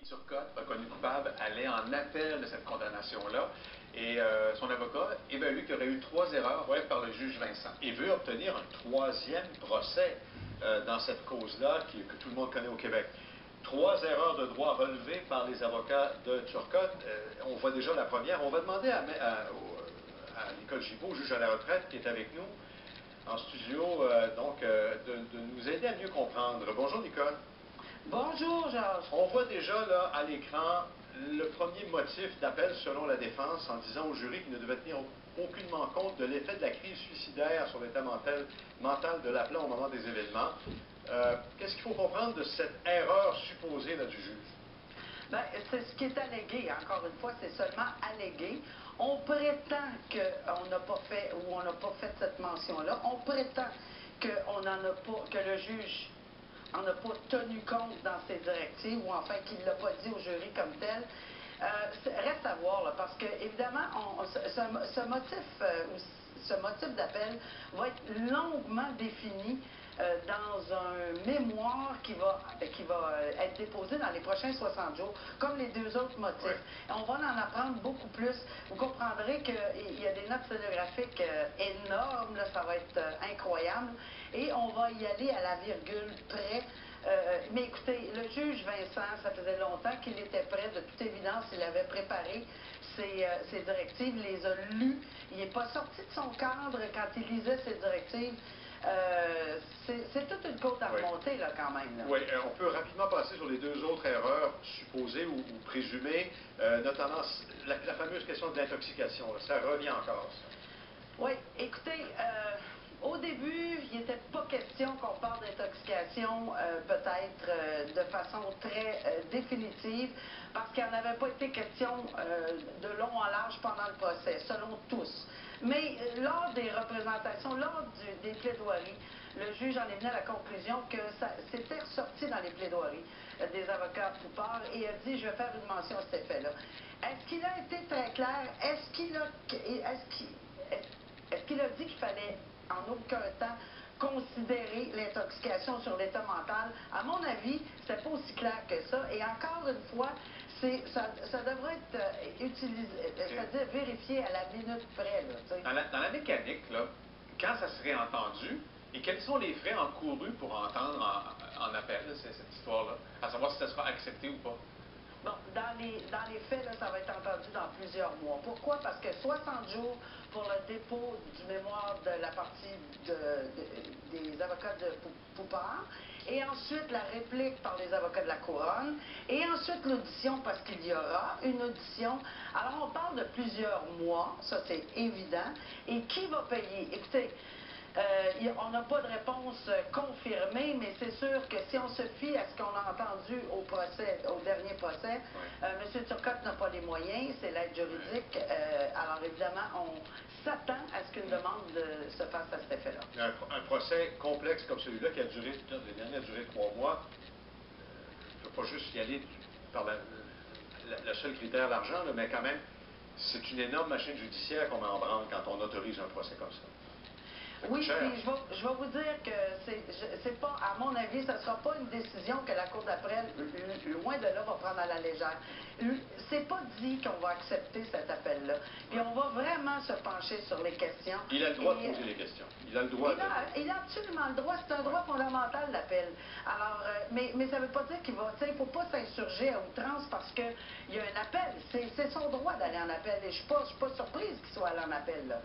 Turcotte, reconnu coupable, allait en appel de cette condamnation-là. Et son avocat évalue qu'il y aurait eu 3 erreurs par le juge Vincent. Il veut obtenir un 3e procès dans cette cause-là que tout le monde connaît au Québec. 3 erreurs de droit relevées par les avocats de Turcotte. On voit déjà la première. On va demander à Nicole Gibault, juge à la retraite, qui est avec nous en studio, de nous aider à mieux comprendre. Bonjour Nicole. Bonjour Georges. On voit déjà là à l'écran le premier motif d'appel selon la défense en disant au jury qu'il ne devait tenir aucunement compte de l'effet de la crise suicidaire sur l'état mental de l'appelant au moment des événements. Qu'est-ce qu'il faut comprendre de cette erreur supposée là, du juge? Bien, c'est ce qui est allégué. Encore une fois, c'est seulement allégué. On prétend qu'on n'a pas fait ou on n'a pas fait cette mention-là. On prétend qu'on n'en a pas, que le juge n'en a pas tenu compte dans ses directives ou enfin qu'il ne l'a pas dit au jury comme tel. Reste à voir, là, parce que évidemment, ce motif d'appel va être longuement défini dans un mémoire qui va être déposé dans les prochains 60 jours, comme les 2 autres motifs. Oui. On va en apprendre beaucoup plus. Vous comprendrez qu'il y a des notes sténographiques énormes, là, ça va être incroyable, et on va y aller à la virgule près. Mais écoutez, le juge Vincent, ça faisait longtemps qu'il était prêt, de toute évidence, il avait préparé ses directives, il les a lues. Il n'est pas sorti de son cadre quand il lisait ses directives. C'est toute une côte à remonter, là, quand même. Là. Oui, on peut rapidement passer sur les 2 autres erreurs supposées ou présumées, notamment la fameuse question de l'intoxication. Ça revient encore, ça. Oui, écoutez, au début, il n'était pas question qu'on parle d'intoxication, peut-être de façon très définitive, parce qu'il n'en avait pas été question de long en large pendant le procès, selon tous. Mais lors des représentations, lors des plaidoiries, le juge en est venu à la conclusion que c'était ressorti dans les plaidoiries des avocats Poupard et a dit « je vais faire une mention à cet effet-là ». Est-ce qu'il a été très clair? Est-ce qu'il a dit qu'il fallait en aucun temps considérer l'intoxication sur l'état mental? À mon avis, c'était pas aussi clair que ça. Et encore une fois, ça devrait être utilisé, c'est-à-dire vérifié à la minute près. Là, dans la mécanique, là, quand ça serait entendu, et quels sont les frais encourus pour entendre en appel cette histoire-là, à savoir si ça sera accepté ou pas? Bon, dans les faits, là, ça va être entendu dans plusieurs mois. Pourquoi? Parce que 60 jours pour le dépôt du mémoire de la partie des avocats de Poupard, et ensuite la réplique par les avocats de la Couronne, et ensuite l'audition, parce qu'il y aura une audition. Alors, on parle de plusieurs mois, ça c'est évident. Et qui va payer? Écoutez, on n'a pas de réponse confirmée, mais c'est sûr que si on se fie à ce qu'on a entendu au dernier procès, M. Turcotte n'a pas les moyens, c'est l'aide juridique. Alors évidemment, on s'attend à ce qu'une demande se fasse à cet effet-là. Un procès complexe comme celui-là, qui a duré, le dernier a duré 3 mois, je ne veux pas juste y aller par le seul critère l'argent, mais quand même, c'est une énorme machine judiciaire qu'on met en branle quand on autorise un procès comme ça. Oui, puis je vais vous dire que c'est pas, à mon avis, ce ne sera pas une décision que la Cour d'appel, loin de là, va prendre à la légère. C'est pas dit qu'on va accepter cet appel-là. Puis on va vraiment se pencher sur les questions. Il a le droit de poser les questions. Il a le droit il a absolument le droit. C'est un droit fondamental, l'appel. Alors, mais ça ne veut pas dire qu'il va... Il ne faut pas s'insurger à outrance parce qu'il y a un appel. C'est son droit d'aller en appel. Et je ne suis pas surprise qu'il soit allé en appel, là.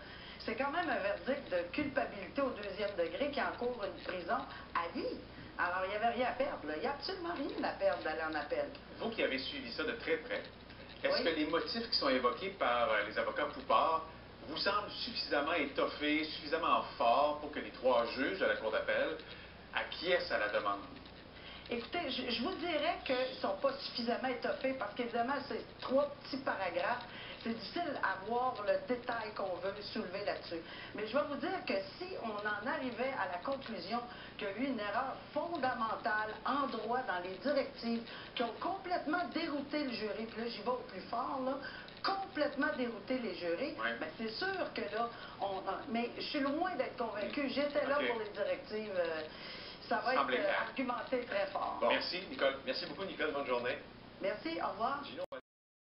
C'est quand même un verdict de culpabilité au 2e degré qui encourt une prison à vie. Alors, il n'y avait rien à perdre. Là. Il n'y a absolument rien à perdre d'aller en appel. Vous qui avez suivi ça de très près, est-ce que les motifs qui sont évoqués par les avocats Poupard vous semblent suffisamment étoffés, suffisamment forts pour que les 3 juges de la Cour d'appel acquiescent à la demande? Écoutez, je vous dirais qu'ils ne sont pas suffisamment étoffés parce qu'évidemment, c'est 3 petits paragraphes. C'est difficile à voir le détail qu'on veut soulever là-dessus. Mais je vais vous dire que si on en arrivait à la conclusion qu'il y a eu une erreur fondamentale en droit dans les directives qui ont complètement dérouté le jury, puis là, j'y vais au plus fort, là, complètement dérouté les jurys, bien, c'est sûr que là, mais je suis loin d'être convaincu. J'étais là pour les directives. Ça va être argumenté très fort. Bon. Merci, Nicole. Merci beaucoup, Nicole. Bonne journée. Merci, au revoir. Gino.